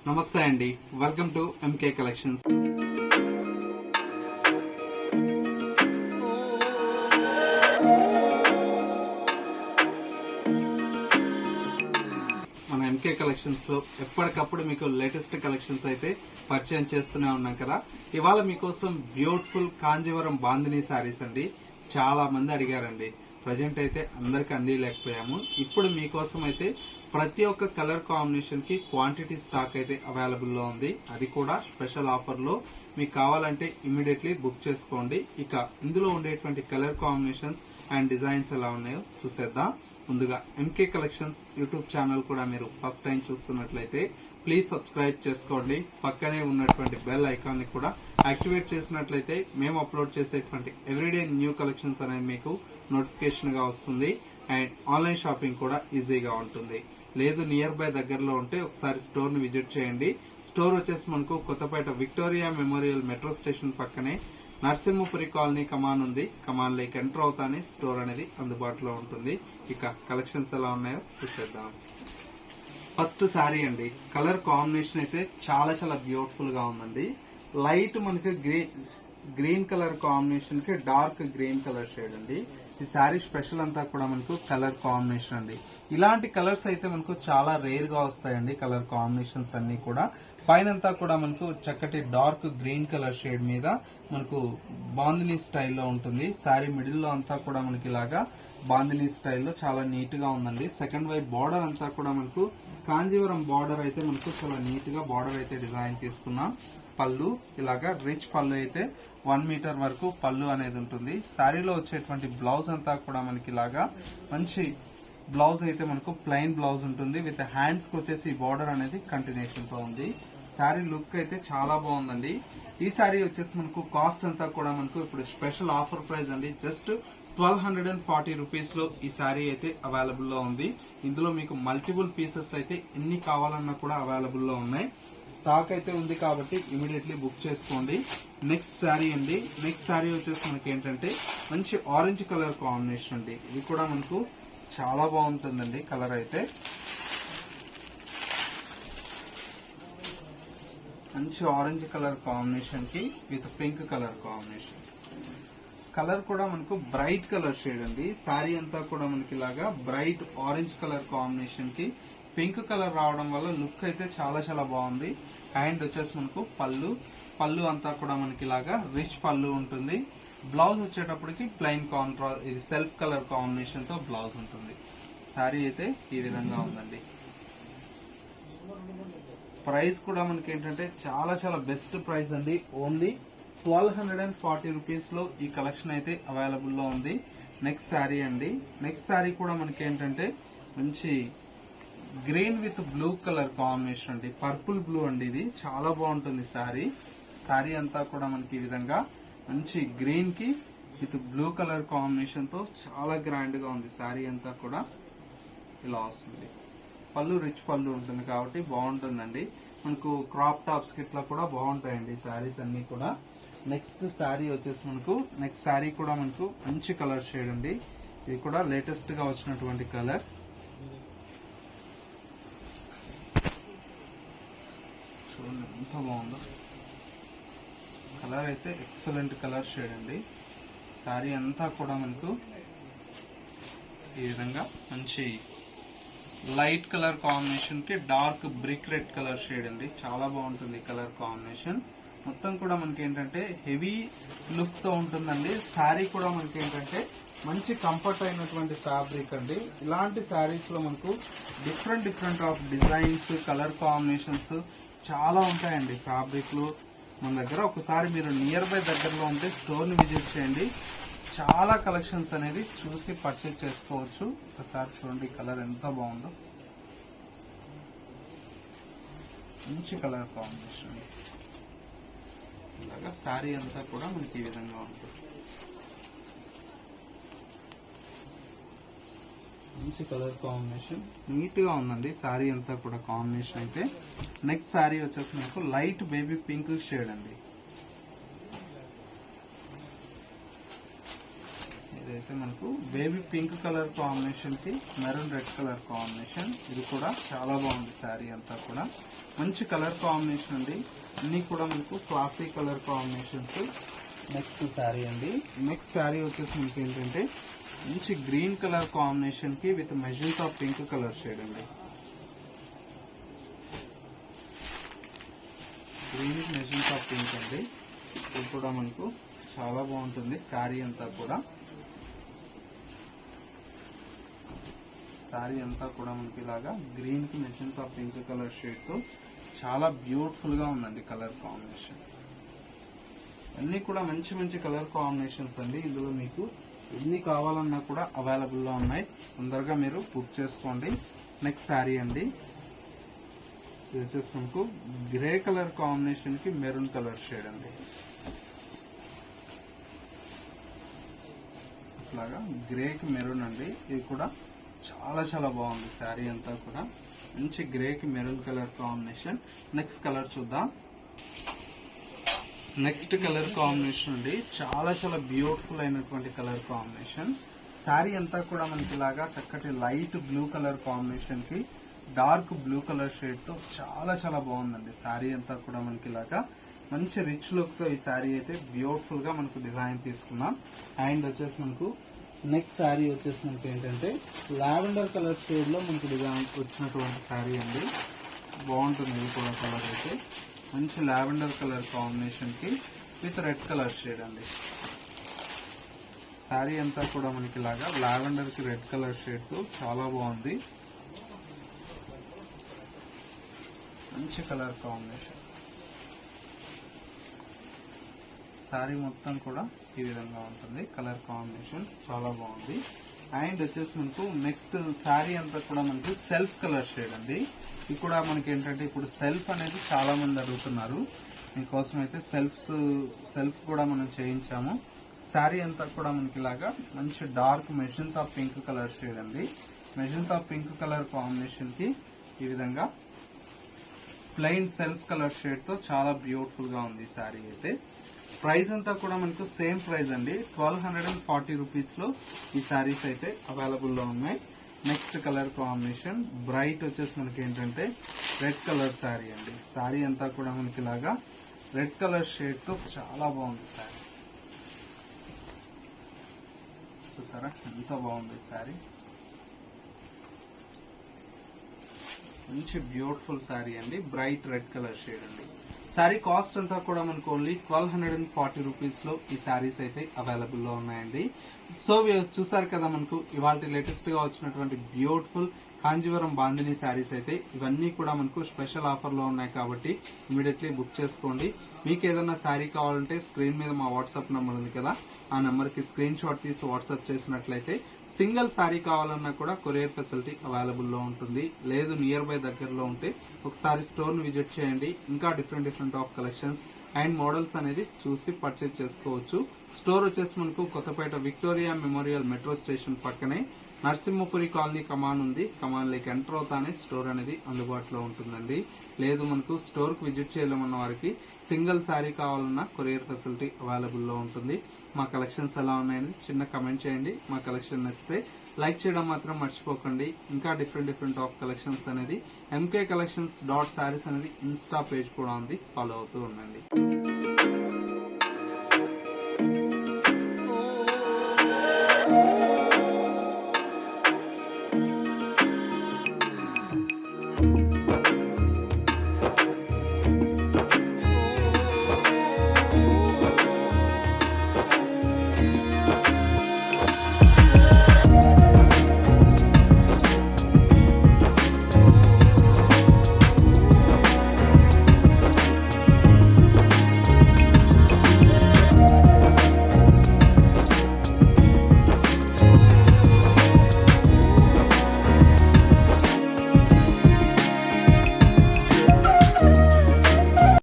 నమస్తే అండి, welcome to MK collections. మన ఎంకే కలెక్షన్స్ లో ఎప్పటికప్పుడు మీకు లేటెస్ట్ కలెక్షన్స్ అయితే పరిచయం చేస్తూనే ఉన్నాం కదా. ఇవాళ మీకోసం బ్యూటిఫుల్ కాంజీవరం బాందినీ శారీస్ అండి. చాలా మంది అడిగారండి, ప్రజెంట్ అయితే అందరికి అందిలేకపోయాము. ఇప్పుడు మీకోసం అయితే ప్రతి ఒక్క కలర్ కాంబినేషన్ కి క్వాంటిటీ స్టాక్ అయితే అవైలబుల్ లో ఉంది. అది కూడా స్పెషల్ ఆఫర్ లో. మీకు కావాలంటే ఇమీడియట్లీ బుక్ చేసుకోండి. ఇక ఇందులో ఉండేటువంటి కలర్ కాంబినేషన్స్ అండ్ డిజైన్స్ ఎలా ఉన్నాయో చూసేద్దాం. ముందుగా ఎంకే కలెక్షన్స్ యూట్యూబ్ ఛానల్ కూడా మీరు ఫస్ట్ టైం చూస్తున్నట్లయితే ప్లీజ్ సబ్స్క్రైబ్ చేసుకోండి. పక్కనే ఉన్నటువంటి బెల్ ఐకాన్ ని కూడా యాక్టివేట్ చేసినట్లయితే మేము అప్లోడ్ చేసేటువంటి ఎవ్రీడే న్యూ కలెక్షన్స్ అనేది మీకు నోటిఫికేషన్ గా వస్తుంది. అండ్ ఆన్లైన్ షాపింగ్ కూడా ఈజీగా ఉంటుంది. లేదు నియర్ బై దగ్గరలో ఉంటే ఒకసారి స్టోర్ ని విజిట్ చేయండి. స్టోర్ వచ్చేసి మనకు Kothapet Victoria Memorial metro station పక్కనే నరసింహపురి కాలనీ కమాన్ ఉంది. కమాన్ లేక్ ఎంటర్ అవుతానే స్టోర్ అనేది అందుబాటులో ఉంటుంది. ఇక కలెక్షన్స్ ఎలా ఉన్నాయో చూసేద్దాం. ఫస్ట్ శారీ అండి, కలర్ కాంబినేషన్ అయితే చాలా చాలా బ్యూటిఫుల్ గా ఉందండి. లైట్ మనకి గ్రీన్ కలర్ కాంబినేషన్ కి డార్క్ గ్రీన్ కలర్ షేడ్ అండి. ఈ శారీ స్పెషల్ అంతా కూడా మనకు కలర్ కాంబినేషన్ అండి. ఇలాంటి కలర్స్ అయితే మనకు చాలా రేర్ గా వస్తాయండి. కలర్ కాంబినేషన్స్ అన్ని కూడా పైనంతా కూడా మనకు చక్కటి డార్క్ గ్రీన్ కలర్ షేడ్ మీద మనకు బాందినీ స్టైల్లో ఉంటుంది. శారీ మిడిల్ లో అంతా కూడా మనకి ఇలాగా బాందినీ స్టైల్లో చాలా నీట్ గా ఉందండి. సెకండ్ వైపు బార్డర్ అంతా కూడా మనకు కాంజీవరం బార్డర్ అయితే మనకు చాలా నీట్ గా బార్డర్ అయితే డిజైన్ తీసుకున్నాం. పళ్ళు ఇలాగా రిచ్ పళ్ళు అయితే 1 మీటర్ వరకు పళ్ళు అనేది ఉంటుంది. శారీలో వచ్చేటువంటి బ్లౌజ్ అంతా కూడా మనకి ఇలాగా మంచి బ్లౌజ్ అయితే మనకు ప్లెయిన్ బ్లౌజ్ ఉంటుంది. విత్ హ్యాండ్స్ కి వచ్చేసి బార్డర్ అనేది కంటిన్యూషన్ తో ఉంది. శారీ లుక్ అయితే చాలా బాగుందండి. ఈ శారీ వచ్చేసి మనకు కాస్ట్ అంతా కూడా మనకు ఇప్పుడు స్పెషల్ ఆఫర్ ప్రైస్ అండి. జస్ట్ 1240 రూపీస్ లో ఈ శారీ అయితే అవైలబుల్ లో ఉంది. ఇందులో మీకు మల్టిపుల్ పీసెస్ అయితే ఎన్ని కావాలన్నా కూడా అవైలబుల్ లో ఉన్నాయి. స్టాక్ అయితే ఉంది కాబట్టి ఇమీడియట్లీ బుక్ చేసుకోండి. నెక్స్ట్ శారీ అండి. నెక్స్ట్ శారీ వచ్చేసి మనకి ఏంటంటే మంచి ఆరెంజ్ కలర్ కాంబినేషన్ అండి. ఇది కూడా మనకు చాలా బాగుంటుందండి. కలర్ అయితే మంచి ఆరెంజ్ కలర్ కాంబినేషన్ కి with pink colour combination. Colour కూడా మనకు బ్రైట్ కలర్ షేడ్ అండి. శారీ అంతా కూడా మనకి ఇలాగా బ్రైట్ ఆరెంజ్ కలర్ కాంబినేషన్ కి పింక్ కలర్ రావడం వల్ల లుక్ అయితే చాలా చాలా బాగుంది. అండ్ వచ్చేసి మనకు పళ్ళు అంతా కూడా మనకి ఇలాగా రిచ్ పళ్ళు ఉంటుంది. బ్లౌజ్ వచ్చేటప్పటికి ప్లెయిన్ కాంట్రాస్ట్ ఇది సెల్ఫ్ కలర్ కాంబినేషన్ తో బ్లౌజ్ ఉంటుంది. శారీ అయితే ఈ విధంగా ఉందండి. ప్రైస్ కూడా మనకి ఏంటంటే చాలా చాలా బెస్ట్ ప్రైస్ అండి. ఓన్లీ 1240 రూపీస్ లో ఈ కలెక్షన్ అయితే అవైలబుల్ లో ఉంది. నెక్స్ట్ శారీ అండి. నెక్స్ట్ శారీ కూడా మనకి ఏంటంటే మంచి green with blue colour combination అండి. పర్పుల్ బ్లూ అండి. ఇది చాలా బాగుంటుంది శారీ అంతా కూడా మనకి ఈ విధంగా మంచి గ్రీన్ కి విత్ బ్లూ కలర్ కాంబినేషన్ తో చాలా గ్రాండ్ గా ఉంది. శారీ అంతా కూడా ఇలా వస్తుంది. పళ్ళు రిచ్ పళ్ళు ఉంటుంది కాబట్టి బాగుంటుందండి. మనకు క్రాప్ టాప్స్ కి ఇట్లా కూడా బాగుంటాయండి శారీస్ అన్ని కూడా. నెక్స్ట్ శారీ వచ్చేసి మనకు నెక్స్ట్ శారీ కూడా మనకు మంచి కలర్ షేడ్ అండి. ఇది కూడా లేటెస్ట్ గా వచ్చినటువంటి కలర్. చూడండి ఎంత బాగుందో. కలర్ అయితే ఎక్సలెంట్ కలర్ షేడ్ అండి. శారీ అంతా కూడా మనకు ఈ విధంగా మంచి లైట్ కలర్ కాంబినేషన్ కి dark brick red colour shade అండి. చాలా బాగుంటుంది కలర్ కాంబినేషన్. మొత్తం కూడా మనకి ఏంటంటే హెవీ లుక్ తో ఉంటుందండి. శారీ కూడా మనకి ఏంటంటే మంచి కంఫర్ట్ అయినటువంటి ఫ్యాబ్రిక్ అండి. ఇలాంటి శారీస్ లో మనకు different of designs colour combinations చాలా ఉంటాయండి. ఫ్యాబ్రిక్లు మన దగ్గర ఒకసారి మీరు నియర్ బై దగ్గరలో ఉంటే స్టోర్ ని విజిట్ చేయండి. చాలా కలెక్షన్స్ అనేది చూసి పర్చేజ్ చేసుకోవచ్చు. ఒకసారి చూడండి కలర్ ఎంత బాగుందో. మంచి కలర్ కాంబినేషన్. ఇలాగా శారీ అంతా కూడా మనకి ఈ విధంగా ఉంటుంది. మంచి కలర్ కాంబినేషన్ నీట్ గా ఉందండి. శారీ అంతా కూడా కాంబినేషన్ అయితే. నెక్స్ట్ శారీ వచ్చేసి మనకు లైట్ బేబీ పింక్ షేడ్ అండి. ఇదైతే మనకు బేబీ పింక్ కలర్ కాంబినేషన్ కి మెరూన్ రెడ్ కలర్ కాంబినేషన్. ఇది కూడా చాలా బాగుంది శారీ అంతా కూడా. మంచి కలర్ కాంబినేషన్ అండి. అన్ని కూడా మనకు classy colour combinations. Next sari అండి. నెక్స్ట్ శారీ వచ్చేసి మనకి ఏంటంటే మంచి గ్రీన్ కలర్ కాంబినేషన్ కి with magenta pink colour shade అండి. గ్రీన్ మెజెంటా పింక్ అండి. ఇది కూడా మనకు చాలా బాగుంటుంది శారీ అంతా కూడా. శారీ అంతా కూడా మనకి ఇలాగా గ్రీన్ కి మెజెంటా పింక్ కలర్ షేడ్ తో చాలా బ్యూటిఫుల్ గా ఉందండి కలర్ కాంబినేషన్. అన్ని కూడా మంచి మంచి కలర్ కాంబినేషన్స్ అండి. ఇందులో మీకు ఎన్ని కావాలన్నా కూడా అవైలబుల్ లో ఉన్నాయి. తొందరగా మీరు బుక్ చేసుకోండి. నెక్స్ట్ శారీ అండి. ఇది వచ్చేసి మనకు గ్రే కలర్ కాంబినేషన్ కి మెరూన్ కలర్ షేడ్ అండి. ఇట్లాగా గ్రేకి మెరూన్ అండి. ఇది కూడా చాలా చాలా బాగుంది శారీ అంతా కూడా. మంచి గ్రేకి maroon colour combination. Next colour చూద్దాం. నెక్స్ట్ కలర్ కాంబినేషన్ అండి. చాలా చాలా బ్యూటిఫుల్ అయినటువంటి కలర్ కాంబినేషన్. శారీ అంతా కూడా మనకి ఇలాగా చక్కటి లైట్ బ్లూ కలర్ కాంబినేషన్ కి డార్క్ బ్లూ కలర్ షేడ్ తో చాలా చాలా బాగుందండి. శారీ అంతా కూడా మనకి ఇలాగా మంచి రిచ్ లుక్ తో ఈ శారీ అయితే బ్యూటిఫుల్ గా మనకు డిజైన్ తీసుకున్నాం. అండ్ వచ్చేసి మనకు నెక్స్ట్ శారీ వచ్చేసి మనకి ఏంటంటే లావెండర్ కలర్ షేడ్ లో మనకు డిజైన్ వచ్చినటువంటి శారీ అండి. బాగుంటుంది ఇది కూడా కలర్ అయితే. మంచి లావెండర్ కలర్ కాంబినేషన్ కి విత్ రెడ్ కలర్ షేడ్ అండి. శారీ అంతా కూడా మనకి ఇలాగా లావెండర్ కి రెడ్ కలర్ షేడ్ తో చాలా బాగుంది. మంచి కలర్ కాంబినేషన్. శారీ మొత్తం కూడా ఈ విధంగా ఉంటుంది. కలర్ కాంబినేషన్ చాలా బాగుంది. అండ్ వచ్చేసి మనకు నెక్స్ట్ శారీ అంతా కూడా మనకి సెల్ఫ్ కలర్ షేడ్ అండి. ఇది కూడా మనకి ఏంటంటే ఇప్పుడు సెల్ఫ్ అనేది చాలా మంది అడుగుతున్నారు. మీకోసం అయితే సెల్ఫ్ కూడా మనం చేయించాము. శారీ అంతా కూడా మనకి ఇలాగా మంచి dark magenta pink colour shade అండి. మెజెంటా పింక్ కలర్ కాంబినేషన్ కి ఈ విధంగా ప్లెయిన్ సెల్ఫ్ కలర్ షేడ్ తో చాలా బ్యూటిఫుల్ గా ఉంది శారీ అయితే. ప్రైస్ అంతా కూడా మనకు సేమ్ ప్రైస్ అండి. 1240 రూపీస్ లో ఈ శారీస్ అయితే అవైలబుల్ లో ఉన్నాయి. నెక్స్ట్ కలర్ కాంబినేషన్ బ్రైట్ వచ్చేసి మనకి ఏంటంటే రెడ్ కలర్ శారీ అండి. శారీ అంతా కూడా మనకి ఇలాగా రెడ్ కలర్ షేడ్ తో చాలా బాగుంది శారీ. చూసారా ఎంత బాగుంది శారీ. మంచి బ్యూటిఫుల్ శారీ అండి. బ్రైట్ రెడ్ కలర్ షేడ్ అండి. శారీ కాస్ట్ అంతా కూడా మనకు ఓన్లీ 1240 రూపీస్ లో ఈ శారీస్ అయితే అవైలబుల్ లో ఉన్నాయండి. సో చూసారు కదా మనకు ఇవాళ లేటెస్ట్ గా వచ్చినటువంటి బ్యూటిఫుల్ కాంజీవరం బాందిని శారీస్ అయితే ఇవన్నీ కూడా మనకు స్పెషల్ ఆఫర్ లో ఉన్నాయి కాబట్టి ఇమీడియట్లీ బుక్ చేసుకోండి. మీకు ఏదైనా శారీ కావాలంటే స్క్రీన్ మీద మా వాట్సాప్ నంబర్ ఉంది కదా, ఆ నెంబర్ కి స్క్రీన్ షాట్ తీసి వాట్సాప్ చేసినట్లయితే సింగిల్ శారీ కావాలన్నా కూడా కొరియర్ ఫెసిలిటీ అవైలబుల్ లో ఉంటుంది. లేదు నియర్ బై దగ్గరలో ఉంటే ఒకసారి స్టోర్ ను విజిట్ చేయండి. ఇంకా different of collections and models అనేది చూసి పర్చేజ్ చేసుకోవచ్చు. స్టోర్ వచ్చేసి మనకు Kothapet Victoria Memorial metro station పక్కనే నరసింహపురి కాలనీ కమాన్ ఉంది. కమాన్ లేక ఎంటర్ అవుతానే స్టోర్ అనేది అందుబాటులో ఉంటుందండి. లేదు మనకు స్టోర్ కు విజిట్ చేయలేమన్న వారికి సింగిల్ శారీ కావాలన్నా కొరియర్ ఫెసిలిటీ అవైలబుల్ లో ఉంటుంది. మా కలెక్షన్స్ ఎలా ఉన్నాయని చిన్న కమెంట్ చేయండి. మా కలెక్షన్ నచ్చితే లైక్ చేయడం మాత్రం మర్చిపోకండి. ఇంకా డిఫరెంట్ ఆఫ్ కలెక్షన్స్ అనేది MK Collections.sarees అనేది ఇన్స్టా పేజ్ కూడా ఉంది. ఫాలో అవుతూ ఉండండి.